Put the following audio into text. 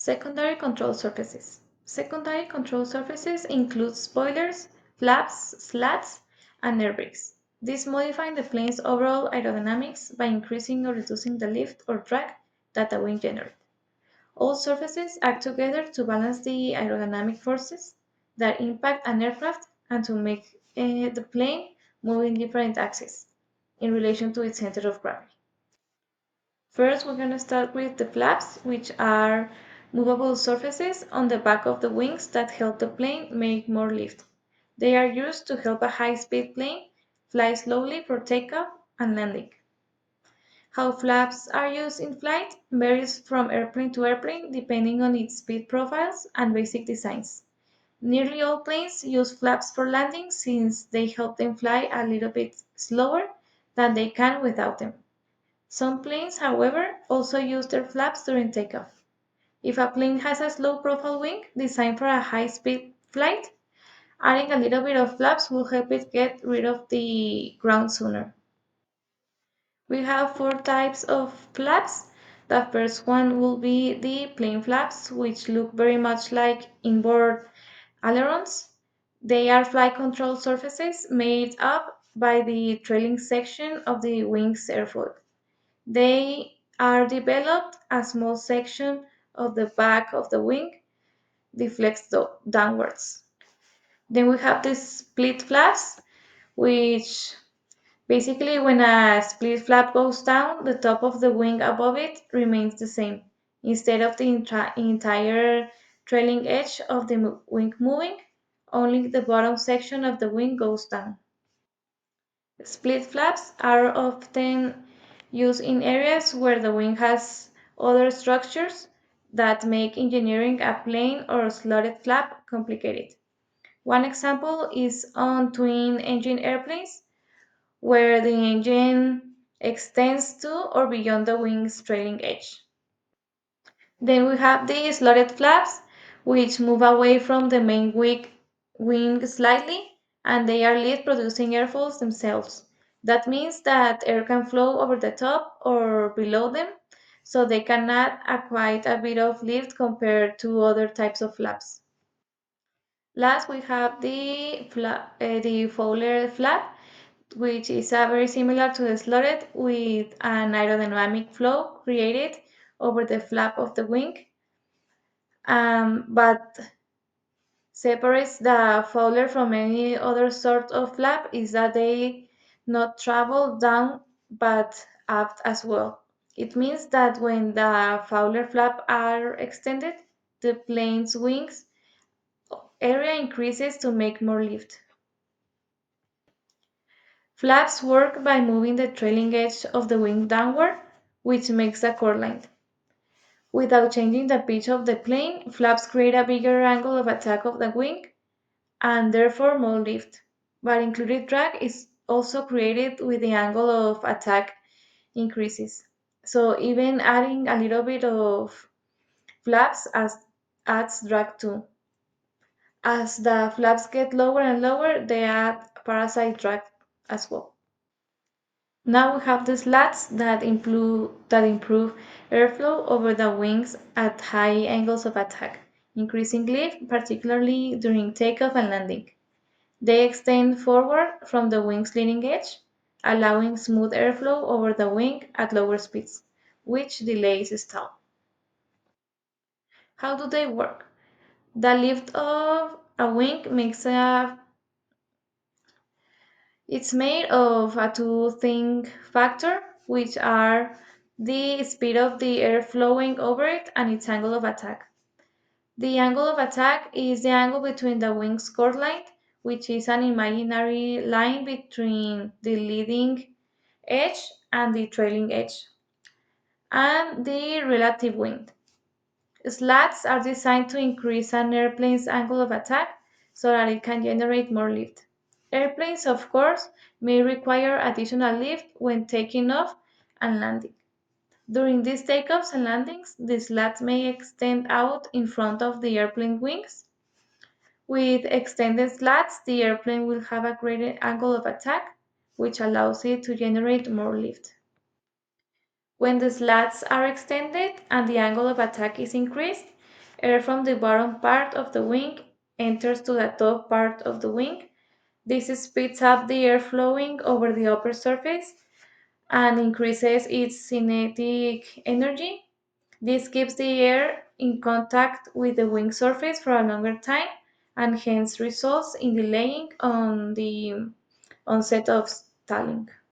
Secondary control surfaces. Secondary control surfaces include spoilers, flaps, slats, and air brakes. These modify the plane's overall aerodynamics by increasing or reducing the lift or drag that the wing generates. All surfaces act together to balance the aerodynamic forces that impact an aircraft and to make the plane move in different axes in relation to its center of gravity. First, we're going to start with the flaps, which are movable surfaces on the back of the wings that help the plane make more lift. They are used to help a high-speed plane fly slowly for takeoff and landing. How flaps are used in flight varies from airplane to airplane depending on its speed profiles and basic designs. Nearly all planes use flaps for landing since they help them fly a little bit slower than they can without them. Some planes, however, also use their flaps during takeoff. If a plane has a slow profile wing designed for a high speed flight, adding a little bit of flaps will help it get rid of the ground sooner. We have four types of flaps. The first one will be the plain flaps, which look very much like inboard ailerons. They are flight control surfaces made up by the trailing section of the wing's airfoil. They are developed a small section of the back of the wing deflects downwards. Then we have the split flaps, which basically when a split flap goes down, the top of the wing above it remains the same. Instead of the entire trailing edge of the wing moving, only the bottom section of the wing goes down. Split flaps are often used in areas where the wing has other structures that make engineering a plain or slotted flap complicated. One example is on twin-engine airplanes, where the engine extends to or beyond the wing's trailing edge. Then we have the slotted flaps, which move away from the main wing slightly, and they are lift producing airfoils themselves. That means that air can flow over the top or below them, so they can add quite a bit of lift compared to other types of flaps. Last, we have the Fowler flap, which is very similar to the slotted with an aerodynamic flow created over the flap of the wing, but separates the Fowler from any other sort of flap is that they not travel down but up as well. It means that when the Fowler flap are extended, the plane's wings area increases to make more lift. Flaps work by moving the trailing edge of the wing downward, which makes a chord line. Without changing the pitch of the plane, flaps create a bigger angle of attack of the wing and therefore more lift. But included drag is also created with the angle of attack increases. So even adding a little bit of flaps adds drag too. As the flaps get lower and lower, they add parasite drag as well. Now we have the slats that improve airflow over the wings at high angles of attack, increasing lift, particularly during takeoff and landing. They extend forward from the wing's leading edge, allowing smooth airflow over the wing at lower speeds, which delays stall. How do they work? The lift of a wing makes a It's made of a two thing factor, which are the speed of the air flowing over it and its angle of attack. The angle of attack is the angle between the wing's chord line, which is an imaginary line between the leading edge and the trailing edge, and the relative wind. Slats are designed to increase an airplane's angle of attack so that it can generate more lift. Airplanes, of course, may require additional lift when taking off and landing. During these takeoffs and landings, the slats may extend out in front of the airplane wings. With extended slats, the airplane will have a greater angle of attack, which allows it to generate more lift. When the slats are extended and the angle of attack is increased, Air from the bottom part of the wing enters to the top part of the wing. This speeds up the air flowing over the upper surface and increases its kinetic energy. This keeps the air in contact with the wing surface for a longer time and hence results in delaying on the onset of stalling.